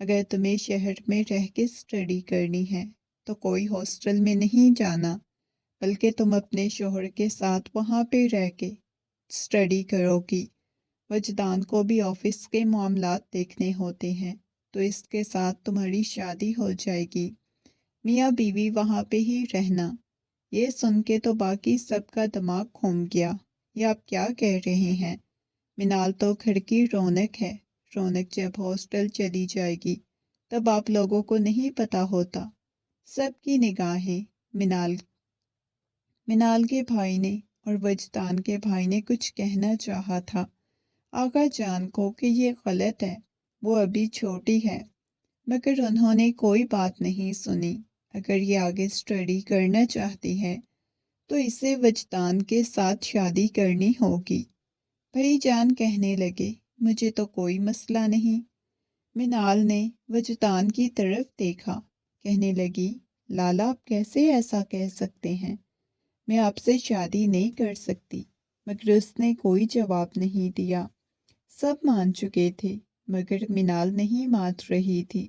اگر تمہیں شہر میں رہ کے اسٹڈی کرنی ہے تو کوئی ہاسٹل میں نہیں جانا، بلکہ تم اپنے شوہر کے ساتھ وہاں پہ رہ کے اسٹڈی کرو گی۔ وجدان کو بھی آفس کے معاملات دیکھنے ہوتے ہیں، تو اس کے ساتھ تمہاری شادی ہو جائے گی، میاں بیوی وہاں پہ ہی رہنا۔ یہ سن کے تو باقی سب کا دماغ گھوم گیا، یہ آپ کیا کہہ رہے ہیں؟ منال تو گھر کی رونق ہے، رونق جب ہاسٹل چلی جائے گی تب آپ لوگوں کو نہیں پتا ہوتا۔ سب کی نگاہیں منال کے بھائی نے اور وجدان کے بھائی نے کچھ کہنا چاہا تھا آقا جان کو کہ یہ غلط ہے، وہ ابھی چھوٹی ہے، مگر انہوں نے کوئی بات نہیں سنی۔ اگر یہ آگے اسٹڈی کرنا چاہتی ہے تو اسے وجدان کے ساتھ شادی کرنی ہوگی۔ بھائی جان کہنے لگے مجھے تو کوئی مسئلہ نہیں۔ منال نے وجدان کی طرف دیکھا، کہنے لگی لالا آپ کیسے ایسا کہہ سکتے ہیں، میں آپ سے شادی نہیں کر سکتی۔ مگر اس نے کوئی جواب نہیں دیا۔ سب مان چکے تھے مگر منال نہیں مان رہی تھی۔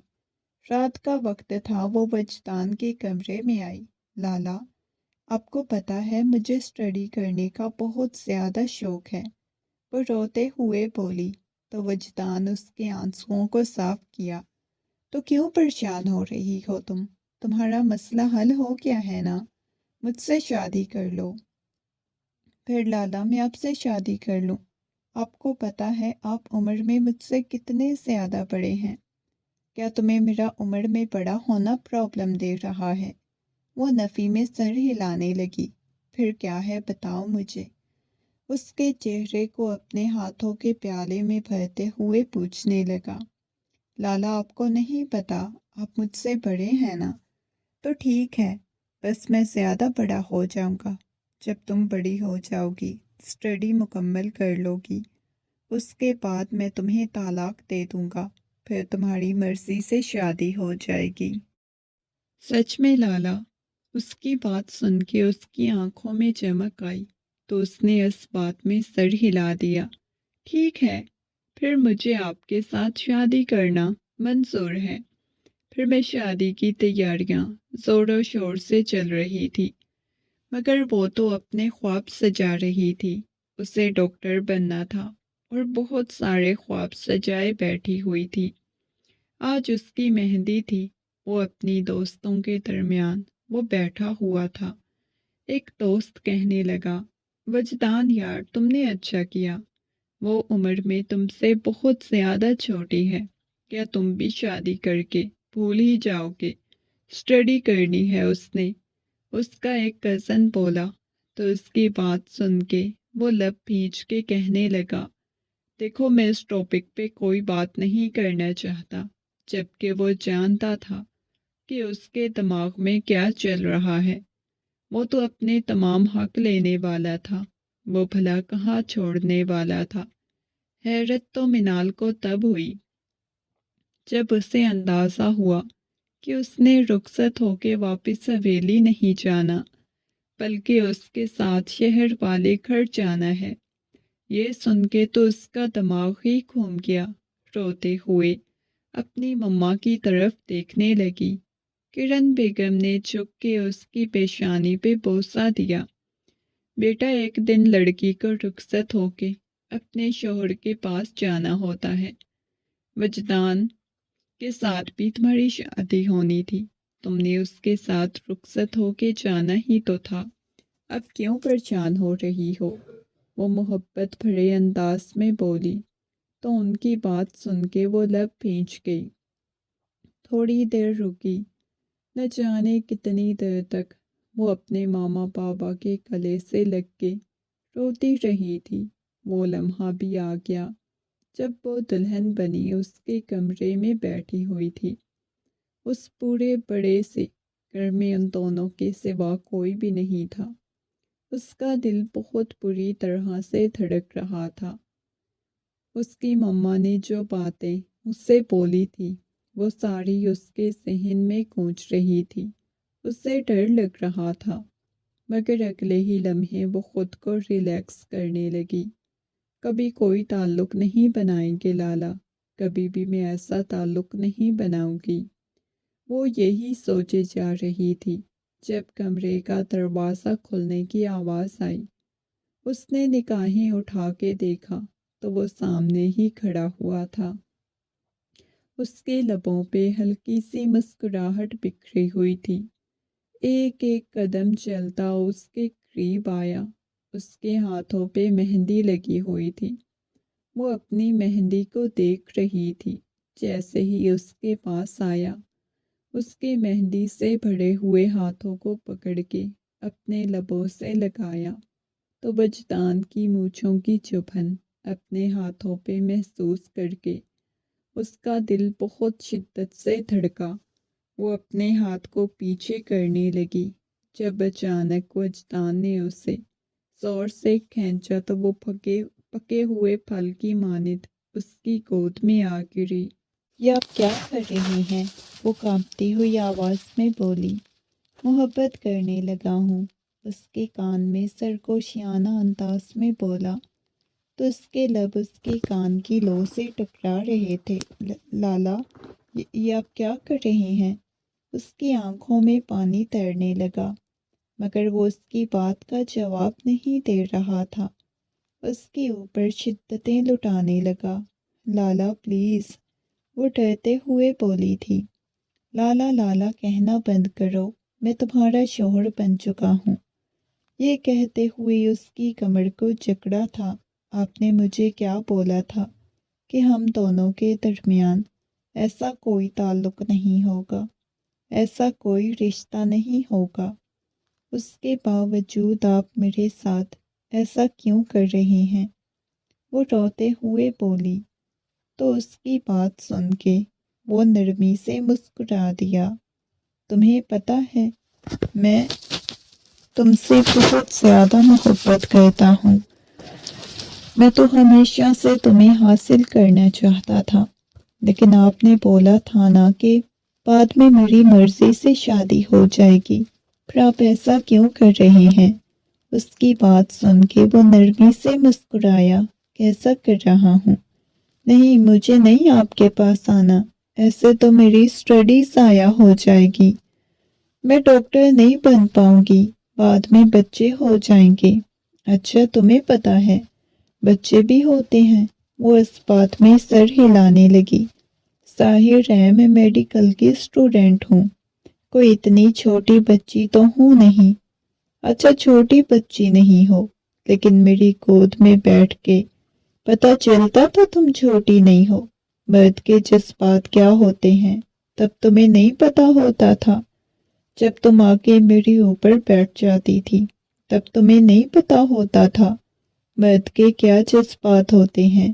رات کا وقت تھا، وہ وجدان کے کمرے میں آئی۔ لالا آپ کو پتہ ہے مجھے اسٹڈی کرنے کا بہت زیادہ شوق ہے، وہ روتے ہوئے بولی۔ تو وجدان اس کے آنسوؤں کو صاف کیا۔ تو کیوں پریشان ہو رہی ہو تمہارا مسئلہ حل ہو گیا ہے نا، مجھ سے شادی کر لو۔ پھر لالا میں آپ سے شادی کر لوں؟ آپ کو پتہ ہے آپ عمر میں مجھ سے کتنے زیادہ بڑے ہیں، کیا تمہیں میرا عمر میں بڑا ہونا پرابلم دے رہا ہے؟ وہ نفی میں سر ہلانے لگی۔ پھر کیا ہے بتاؤ مجھے، اس کے چہرے کو اپنے ہاتھوں کے پیالے میں بھرتے ہوئے پوچھنے لگا۔ لالا آپ کو نہیں پتا آپ مجھ سے بڑے ہیں نا؟ تو ٹھیک ہے، بس میں زیادہ بڑا ہو جاؤں گا۔ جب تم بڑی ہو جاؤ گی، اسٹڈی مکمل کر لو گی، اس کے بعد میں تمہیں طلاق دے دوں گا، پھر تمہاری مرضی سے شادی ہو جائے گی۔ سچ میں لالا؟ اس کی بات سن کے اس کی آنکھوں میں چمک آئی تو اس نے اس بات میں سر ہلا دیا۔ ٹھیک ہے، پھر مجھے آپ کے ساتھ شادی کرنا منظور ہے۔ پھر میں شادی کی تیاریاں زور و شور سے چل رہی تھی، مگر وہ تو اپنے خواب سجا رہی تھی۔ اسے ڈاکٹر بننا تھا اور بہت سارے خواب سجائے بیٹھی ہوئی تھی۔ آج اس کی مہندی تھی، وہ اپنی دوستوں کے درمیان وہ بیٹھا ہوا تھا۔ ایک دوست کہنے لگا وجدان یار تم نے اچھا کیا، وہ عمر میں تم سے بہت زیادہ چھوٹی ہے، کیا تم بھی شادی کر کے بھول ہی جاؤ گے، اسٹڈی کرنی ہے اس نے۔ اس کا ایک کزن بولا تو اس کی بات سن کے وہ لب بھینچ کے کہنے لگا دیکھو میں اس ٹاپک پہ کوئی بات نہیں کرنا چاہتا، جبکہ وہ جانتا تھا کہ اس کے دماغ میں کیا چل رہا ہے۔ وہ تو اپنے تمام حق لینے والا تھا، وہ بھلا کہاں چھوڑنے والا تھا۔ حیرت تو منال کو تب ہوئی جب اسے اندازہ ہوا کہ اس نے رخصت ہو کے واپس حویلی نہیں جانا، بلکہ اس کے ساتھ شہر والے گھر جانا ہے۔ یہ سن کے تو اس کا دماغ ہی گھوم گیا۔ روتے ہوئے اپنی مما کی طرف دیکھنے لگی۔ کرن بیگم نے جھک کے اس کی پیشانی پہ بوسہ دیا۔ بیٹا ایک دن لڑکی کو رخصت ہو کے اپنے شوہر کے پاس جانا ہوتا ہے، وجدان کے ساتھ بھی تمہاری شادی ہونی تھی، تم نے اس کے ساتھ رخصت ہو کے جانا ہی تو تھا، اب کیوں پریشان ہو رہی ہو؟ وہ محبت بھرے انداز میں بولی تو ان کی بات سن کے وہ لب بھینچ گئی۔ تھوڑی دیر رکی، نہ جانے کتنی دیر تک وہ اپنے ماما بابا کے گلے سے لگ کے روتی رہی تھی۔ وہ لمحہ بھی آ گیا جب وہ دلہن بنی اس کے کمرے میں بیٹھی ہوئی تھی۔ اس پورے بڑے سے گھر میں ان دونوں کے سوا کوئی بھی نہیں تھا۔ اس کا دل بہت بری طرح سے دھڑک رہا تھا۔ اس کی مما نے جو باتیں اس سے بولی تھی وہ ساری اس کے ذہن میں گونج رہی تھی۔ اسے ڈر لگ رہا تھا، مگر اگلے ہی لمحے وہ خود کو ریلیکس کرنے لگی۔ کبھی کوئی تعلق نہیں بنائیں گے لالا، کبھی بھی میں ایسا تعلق نہیں بناؤں گی۔ وہ یہی سوچے جا رہی تھی جب کمرے کا دروازہ کھلنے کی آواز آئی۔ اس نے نگاہیں اٹھا کے دیکھا تو وہ سامنے ہی کھڑا ہوا تھا۔ اس کے لبوں پہ ہلکی سی مسکراہٹ بکھری ہوئی تھی۔ ایک ایک قدم چلتا اس کے قریب آیا۔ اس کے ہاتھوں پہ مہندی لگی ہوئی تھی۔ وہ اپنی مہندی کو دیکھ رہی تھی۔ جیسے ہی اس کے پاس آیا، اس کے مہندی سے بھرے ہوئے ہاتھوں کو پکڑ کے اپنے لبوں سے لگایا تو وجدان کی مونچھوں کی چبھن اپنے ہاتھوں پہ محسوس کر کے اس کا دل بہت شدت سے دھڑکا۔ وہ اپنے ہاتھ کو پیچھے کرنے لگی جب اچانک وجدان نے اسے زور سے کھینچا تو وہ پکے ہوئے پھل کی مانند اس کی گود میں آ گری۔ یہ آپ کیا کر رہی ہیں؟ وہ کانپتی ہوئی آواز میں بولی۔ محبت کرنے لگا ہوں، اس کے کان میں سرگوشیانہ انداز میں بولا تو اس کے لب اس کے کان کی لو سے ٹکرا رہے تھے۔ لالا، یہ آپ کیا کر رہے ہیں؟ اس کی آنکھوں میں پانی تیرنے لگا، مگر وہ اس کی بات کا جواب نہیں دے رہا تھا۔ اس کے اوپر شدتیں لٹانے لگا۔ لالا پلیز، وہ ڈرتے ہوئے بولی تھی۔ لالا لالا کہنا بند کرو، میں تمہارا شوہر بن چکا ہوں۔ یہ کہتے ہوئے اس کی کمر کو جکڑا تھا۔ آپ نے مجھے کیا بولا تھا کہ ہم دونوں کے درمیان ایسا کوئی تعلق نہیں ہوگا، ایسا کوئی رشتہ نہیں ہوگا۔ اس کے باوجود آپ میرے ساتھ ایسا کیوں کر رہے ہیں؟ وہ روتے ہوئے بولی تو اس کی بات سن کے وہ نرمی سے مسکرا دیا۔ تمہیں پتہ ہے میں تم سے بہت زیادہ محبت کرتا ہوں۔ میں تو ہمیشہ سے تمہیں حاصل کرنا چاہتا تھا، لیکن آپ نے بولا تھا نا کہ بعد میں میری مرضی سے شادی ہو جائے گی، پھر آپ ایسا کیوں کر رہے ہیں؟ اس کی بات سن کے وہ نرمی سے مسکرایا۔ کیسا کر رہا ہوں؟ نہیں، مجھے نہیں آپ کے پاس آنا، ایسے تو میری اسٹڈی ضائع ہو جائے گی، میں ڈاکٹر نہیں بن پاؤں گی، بعد میں بچے ہو جائیں گے۔ اچھا، تمہیں پتہ ہے بچے بھی ہوتے ہیں؟ وہ اس بات میں سر ہلانے لگی۔ ظاہر ہے میں میڈیکل کی اسٹوڈنٹ ہوں، کوئی اتنی چھوٹی بچی تو ہوں نہیں۔ اچھا، چھوٹی بچی نہیں ہو، لیکن میری گود میں بیٹھ کے پتہ چلتا تھا تم چھوٹی نہیں ہو۔ مرد کے جذبات کیا ہوتے ہیں تب تمہیں نہیں پتہ ہوتا تھا؟ جب تم آ کے میرے اوپر بیٹھ جاتی تھی تب تمہیں نہیں پتہ ہوتا تھا مرد کے کیا جذبات ہوتے ہیں؟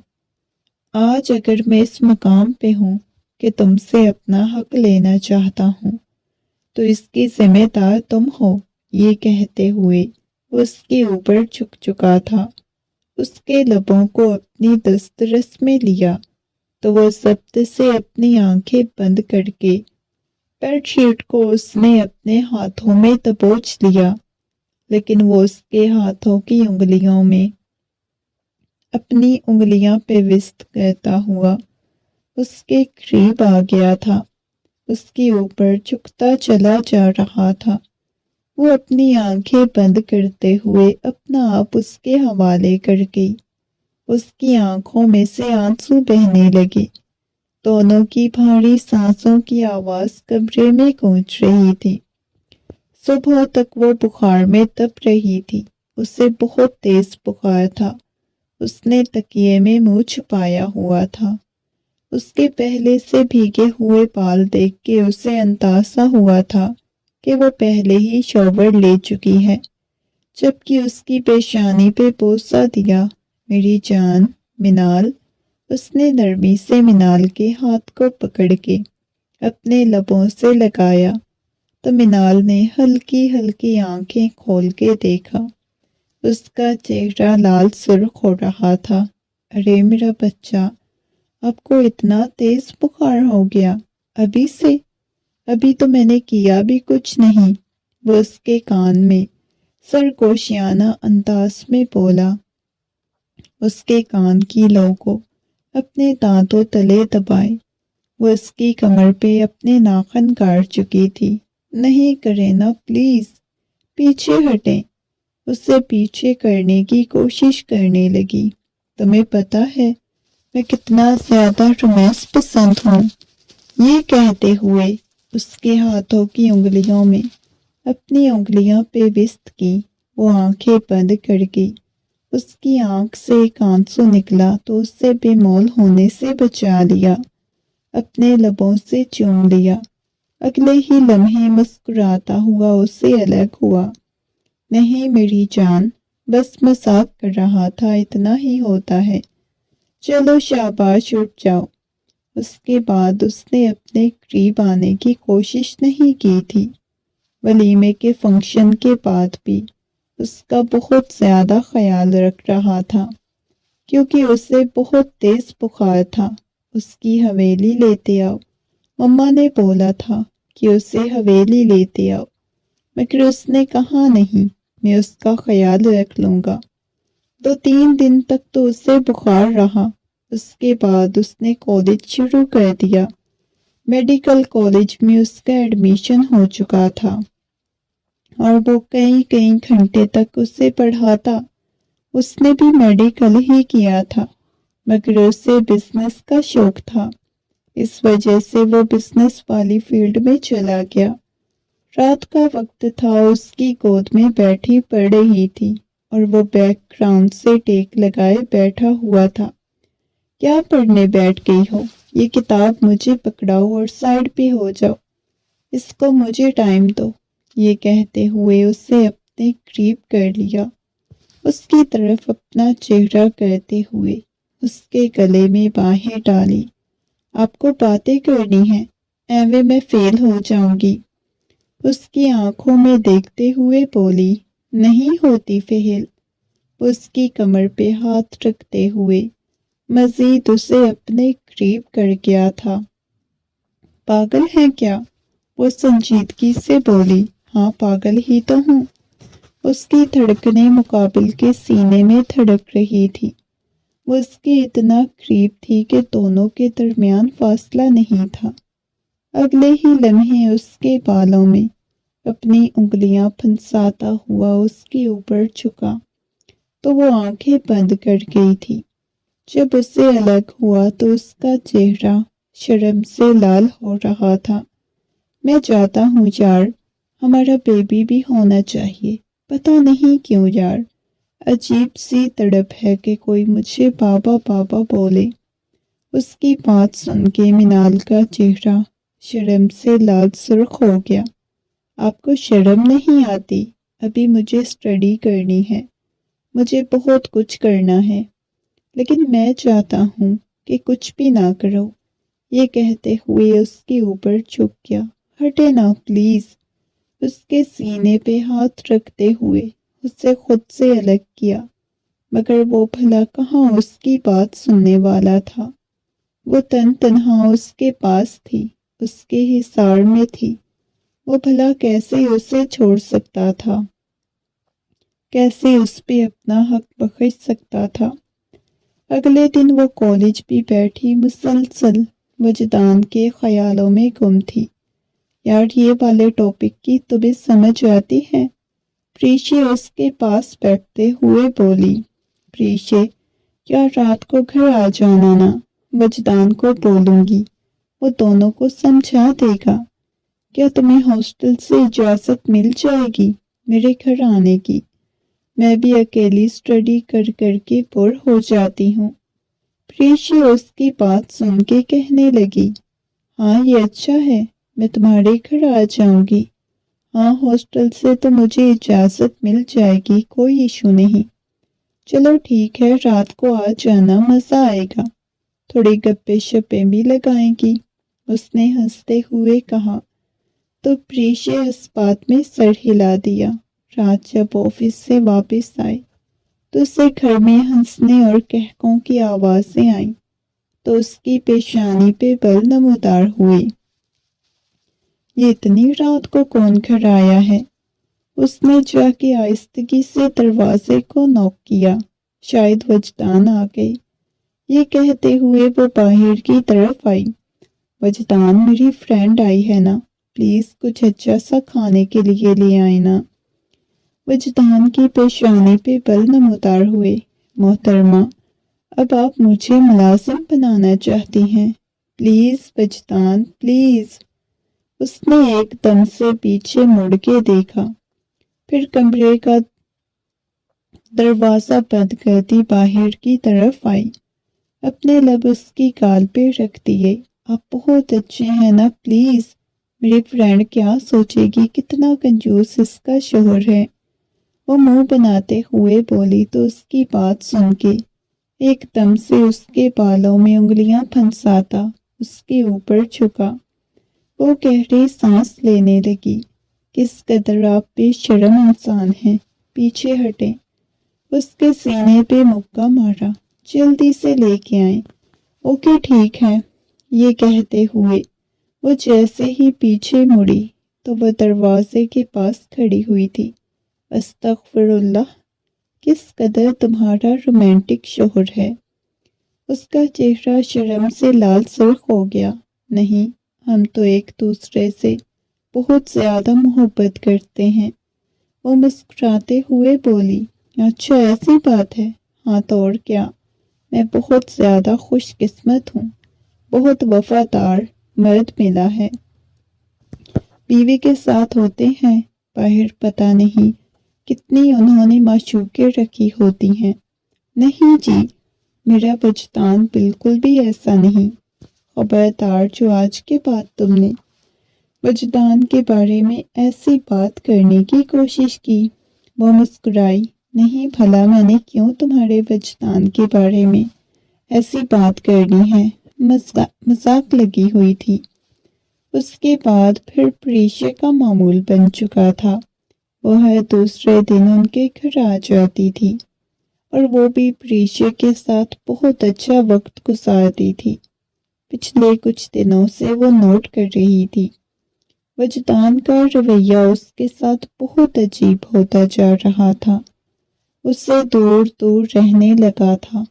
آج اگر میں اس مقام پہ ہوں کہ تم سے اپنا حق لینا چاہتا ہوں تو اس کی ذمہ دار تم ہو۔ یہ کہتے ہوئے اس کے اوپر جھک چکا تھا۔ اس کے لبوں کو اپنی دسترس میں لیا تو وہ ضبط سے اپنی آنکھیں بند کر کے بیڈ شیٹ کو اس نے اپنے ہاتھوں میں دبوچ لیا، لیکن وہ اس کے ہاتھوں کی انگلیوں میں اپنی انگلیاں پیوست کرتا ہوا اس کے قریب آ گیا تھا، اس کے اوپر جھکتا چلا جا رہا تھا۔ وہ اپنی آنکھیں بند کرتے ہوئے اپنا آپ اس کے حوالے کر گئی۔ اس کی آنکھوں میں سے آنسو بہنے لگے۔ دونوں کی بھاری سانسوں کی آواز کمرے میں گونج رہی تھی۔ صبح تک وہ بخار میں تپ رہی تھی۔ اسے بہت تیز بخار تھا۔ اس نے تکیے میں منہ چھپایا ہوا تھا۔ اس کے پہلے سے بھیگے ہوئے بال دیکھ کے اسے اندازہ ہوا تھا کہ وہ پہلے ہی شاور لے چکی ہے، جبکہ اس کی پیشانی پہ بوسہ دیا۔ میری جان، منال، اس نے نرمی سے منال کے ہاتھ کو پکڑ کے اپنے لبوں سے لگایا تو منال نے ہلکی ہلکی آنکھیں کھول کے دیکھا۔ اس کا چہرہ لال سرخ ہو رہا تھا۔ ارے میرا بچہ، آپ کو اتنا تیز بخار ہو گیا ابھی سے؟ ابھی تو میں نے کیا بھی کچھ نہیں، وہ اس کے کان میں سرگوشیانہ انداز میں بولا۔ اس کے کان کی لو کو اپنے دانتوں تلے دبائے۔ وہ اس کی کمر پہ اپنے ناخن کاٹ چکی تھی۔ نہیں کرینا پلیز، پیچھے ہٹیں۔ اسے پیچھے کرنے کی کوشش کرنے لگی۔ تمہیں پتہ ہے میں کتنا زیادہ رومانس پسند ہوں۔ یہ کہتے ہوئے اس کے ہاتھوں کی انگلیوں میں اپنی انگلیاں پیوست کی۔ وہ آنکھیں بند کر گئی۔ اس کی آنکھ سے ایک آنسو نکلا تو اسے بے مول ہونے سے بچا لیا، اپنے لبوں سے چوم لیا۔ اگلے ہی لمحے مسکراتا ہوا اس سے الگ ہوا۔ نہیں میری جان، بس مذاق کر رہا تھا، اتنا ہی ہوتا ہے۔ چلو شاباش اٹھ جاؤ۔ اس کے بعد اس نے اپنے قریب آنے کی کوشش نہیں کی تھی۔ ولیمے کے فنکشن کے بعد بھی اس کا بہت زیادہ خیال رکھ رہا تھا، کیونکہ اسے بہت تیز بخار تھا۔ اس کی حویلی لیتے آؤ، مما نے بولا تھا کہ اسے حویلی لیتے آؤ، مگر اس نے کہا نہیں، میں اس کا خیال رکھ لوں گا۔ 2-3 دن تک تو اسے بخار رہا۔ اس کے بعد اس نے کالج شروع کر دیا۔ میڈیکل کالج میں اس کا ایڈمیشن ہو چکا تھا اور وہ کئی گھنٹے تک اسے پڑھاتا۔ اس نے بھی میڈیکل ہی کیا تھا، مگر اسے بزنس کا شوق تھا، اس وجہ سے وہ بزنس والی فیلڈ میں چلا گیا۔ رات کا وقت تھا، اس کی گود میں بیٹھی پڑ رہی تھی اور وہ بیک گراؤنڈ سے ٹیک لگائے بیٹھا ہوا تھا۔ کیا پڑھنے بیٹھ گئی ہو؟ یہ کتاب مجھے پکڑاؤ اور سائڈ پہ ہو جاؤ، اس کو مجھے ٹائم دو۔ یہ کہتے ہوئے اسے اپنے قریب کر لیا، اس کی طرف اپنا چہرہ کرتے ہوئے اس کے گلے میں باہیں ڈالی۔ آپ کو باتیں کرنی ہیں؟ ایویں میں فیل ہو جاؤں گی۔ اس کی آنکھوں میں دیکھتے ہوئے بولی، نہیں ہوتی فیل۔ اس کی کمر پہ ہاتھ رکھتے ہوئے مزید اسے اپنے قریب کر گیا تھا۔ پاگل ہے کیا؟ وہ سنجیدگی سے بولی۔ ہاں پاگل ہی تو ہوں۔ اس کی دھڑکنیں مقابل کے سینے میں دھڑک رہی تھی۔ وہ اس کے اتنا قریب تھی کہ دونوں کے درمیان فاصلہ نہیں تھا۔ اگلے ہی لمحے اس کے بالوں میں اپنی انگلیاں پھنساتا ہوا اس کے اوپر جھکا تو وہ آنکھیں بند کر گئی تھی۔ جب اسے الگ ہوا تو اس کا چہرہ شرم سے لال ہو رہا تھا۔ میں جاتا ہوں یار، ہمارا بیبی بھی ہونا چاہیے۔ پتہ نہیں کیوں یار، عجیب سی تڑپ ہے کہ کوئی مجھے بابا بابا بولے۔ اس کی بات سن کے منال کا چہرہ شرم سے لال سرخ ہو گیا۔ آپ کو شرم نہیں آتی؟ ابھی مجھے اسٹڈی کرنی ہے، مجھے بہت کچھ کرنا ہے، لیکن میں چاہتا ہوں کہ کچھ بھی نہ کرو۔ یہ کہتے ہوئے اس کے اوپر جھک گیا۔ ہٹے نا پلیز۔ اس کے سینے پہ ہاتھ رکھتے ہوئے اسے خود سے الگ کیا، مگر وہ بھلا کہاں اس کی بات سننے والا تھا۔ وہ تنہا اس کے پاس تھی، اس کے حصار میں تھی۔ وہ بھلا کیسے اسے چھوڑ سکتا تھا، کیسے اس پہ اپنا حق بخش سکتا تھا۔ اگلے دن وہ کالج بھی بیٹھی مسلسل وجدان کے خیالوں میں گم تھی۔ یار یہ والے ٹاپک کی تمہیں سمجھ آتی ہے؟ پریشے اس کے پاس بیٹھتے ہوئے بولی۔ پریشے، یار رات کو گھر آ جانا نا، وجدان کو بولوں گی، وہ دونوں کو سمجھا دے گا۔ کیا تمہیں ہاسٹل سے اجازت مل جائے گی میرے گھر آنے کی؟ میں بھی اکیلی اسٹڈی کر کے بور ہو جاتی ہوں۔ پریشی اس کی بات سن کے کہنے لگی، ہاں یہ اچھا ہے، میں تمہارے گھر آ جاؤں گی۔ ہاں ہاسٹل سے تو مجھے اجازت مل جائے گی، کوئی ایشو نہیں۔ چلو ٹھیک ہے، رات کو آ جانا، مزہ آئے گا، تھوڑی گپے شپیں بھی لگائیں گی، اس نے ہنستے ہوئے کہا۔ تو پریشے اس بات میں سر ہلا دیا۔ رات جب آفس سے واپس آئے تو اسے گھر میں ہنسنے اور کہکوں کی آوازیں آئیں تو اس کی پیشانی پہ بل نمودار ہوئے۔ یہ اتنی رات کو کون گھر آیا ہے؟ اس نے جا کے آہستگی سے دروازے کو نوک کیا۔ شاید وجدان آ گئی یہ کہتے ہوئے وہ باہر کی طرف آئی۔ وجدان، میری فرینڈ آئی ہے نا، پلیز کچھ اچھا سا کھانے کے لیے لے آئے نا۔ وجدان کی پیشانی پہ بل نمودار ہوئے۔ محترمہ، اب آپ مجھے ملازم بنانا چاہتی ہیں؟ پلیز وجدان، پلیز۔ اس نے ایک دم سے پیچھے مڑ کے دیکھا، پھر کمرے کا دروازہ بند کر دی باہر کی طرف آئی، اپنے لب اس کی گال پہ رکھ دیے۔ آپ بہت اچھے ہیں نا، پلیز۔ میری فرینڈ کیا سوچے گی، کتنا کنجوس اس کا شوہر ہے۔ وہ منہ بناتے ہوئے بولی تو اس کی بات سن کے ایک دم سے اس کے بالوں میں انگلیاں پھنساتا اس کے اوپر جھکا۔ وہ گہری سانس لینے لگی۔ کس قدر آپ بے شرم انسان ہیں، پیچھے ہٹیں۔ اس کے سینے پہ مکہ مارا، جلدی سے لے کے آئیں۔ اوکے ٹھیک ہے، یہ کہتے ہوئے وہ جیسے ہی پیچھے مڑی تو وہ دروازے کے پاس کھڑی ہوئی تھی۔ استغفر اللہ، کس قدر تمہارا رومانٹک شوہر ہے۔ اس کا چہرہ شرم سے لال سرخ ہو گیا۔ نہیں، ہم تو ایک دوسرے سے بہت زیادہ محبت کرتے ہیں۔ وہ مسکراتے ہوئے بولی، اچھا ایسی بات ہے، ہاں تو اور کیا، میں بہت زیادہ خوش قسمت ہوں، بہت وفادار مرد ملا ہے۔ بیوی کے ساتھ ہوتے ہیں، باہر پتہ نہیں کتنی انہوں نے معشوقیں رکھی ہوتی ہیں۔ نہیں جی، میرا وجدان بالکل بھی ایسا نہیں۔ خبردار جو آج کے بعد تم نے وجدان کے بارے میں ایسی بات کرنے کی کوشش کی۔ وہ مسکرائی، نہیں بھلا میں نے کیوں تمہارے وجدان کے بارے میں ایسی بات کرنی ہے، مذاق لگی ہوئی تھی۔ اس کے بعد پھر پریشے کا معمول بن چکا تھا، وہ ہر دوسرے دن ان کے گھر آ جاتی تھی اور وہ بھی پریشے کے ساتھ بہت اچھا وقت گزارتی تھی۔ پچھلے کچھ دنوں سے وہ نوٹ کر رہی تھی، وجدان کا رویہ اس کے ساتھ بہت عجیب ہوتا جا رہا تھا، اس سے دور دور رہنے لگا تھا۔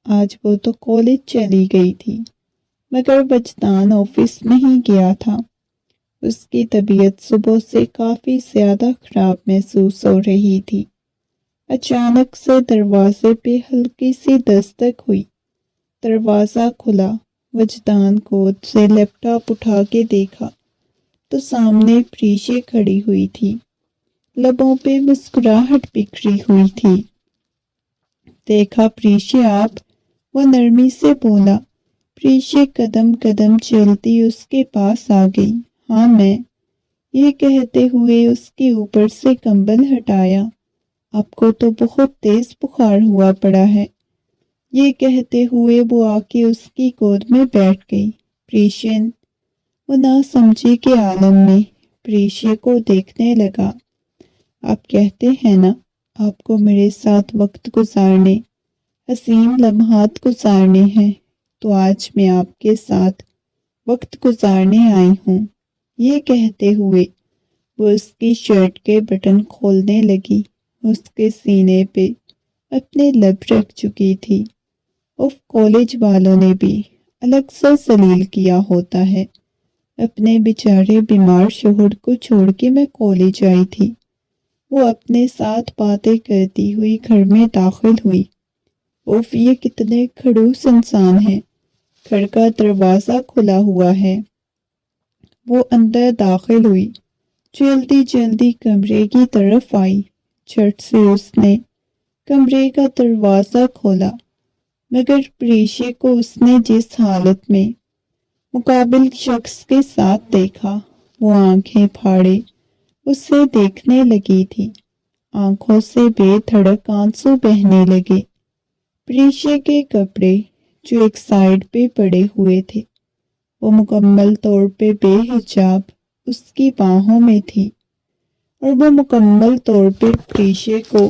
آج وہ تو کالج چلی گئی تھی، مگر وجدان آفس نہیں گیا تھا۔ اس کی طبیعت صبح سے کافی زیادہ خراب محسوس ہو رہی تھی۔ اچانک سے دروازے پہ ہلکی سی دستک ہوئی، دروازہ کھلا۔ وجدان گود سے لیپ ٹاپ اٹھا کے دیکھا تو سامنے پریشے کھڑی ہوئی تھی، لبوں پہ مسکراہٹ بکھری ہوئی تھی۔ دیکھا پریشے آپ، وہ نرمی سے بولا۔ پریشے قدم قدم چلتی اس کے پاس آ گئی۔ ہاں میں، یہ کہتے ہوئے اس کے اوپر سے کمبل ہٹایا۔ آپ کو تو بہت تیز بخار ہوا پڑا ہے۔ یہ کہتے ہوئے وہ آ کے اس کی گود میں بیٹھ گئی۔ پریشن، وہ نہ سمجھی کے عالم میں پریشے کو دیکھنے لگا۔ آپ کہتے ہیں نا آپ کو میرے ساتھ وقت گزارنے، حسین لمحات گزارنے ہیں، تو آج میں آپ کے ساتھ وقت گزارنے آئی ہوں۔ یہ کہتے ہوئے وہ اس کی شرٹ کے بٹن کھولنے لگی، اس کے سینے پہ اپنے لب رکھ چکی تھی۔ کالج والوں نے بھی الگ سے ذلیل کیا ہوتا ہے۔ اپنے بیچارے بیمار شوہر کو چھوڑ کے میں کالج آئی تھی۔ وہ اپنے ساتھ باتیں کرتی ہوئی گھر میں داخل ہوئی۔ یہ کتنے کھڑوس انسان ہیں۔ گھر کا دروازہ کھلا ہوا ہے۔ وہ اندر داخل ہوئی، جلدی جلدی کمرے کی طرف آئی۔ جھٹ سے اس نے کمرے کا دروازہ کھولا، مگر پریشے کو اس نے جس حالت میں مقابل شخص کے ساتھ دیکھا، وہ آنکھیں پھاڑے اسے دیکھنے لگی تھی۔ آنکھوں سے بے دھڑک آنسو بہنے لگے۔ پریشے کے کپڑے جو ایک سائیڈ پہ پڑے ہوئے تھے، وہ مکمل طور پہ بے حجاب اس کی باہوں میں تھی، اور وہ مکمل طور پہ پریشے کو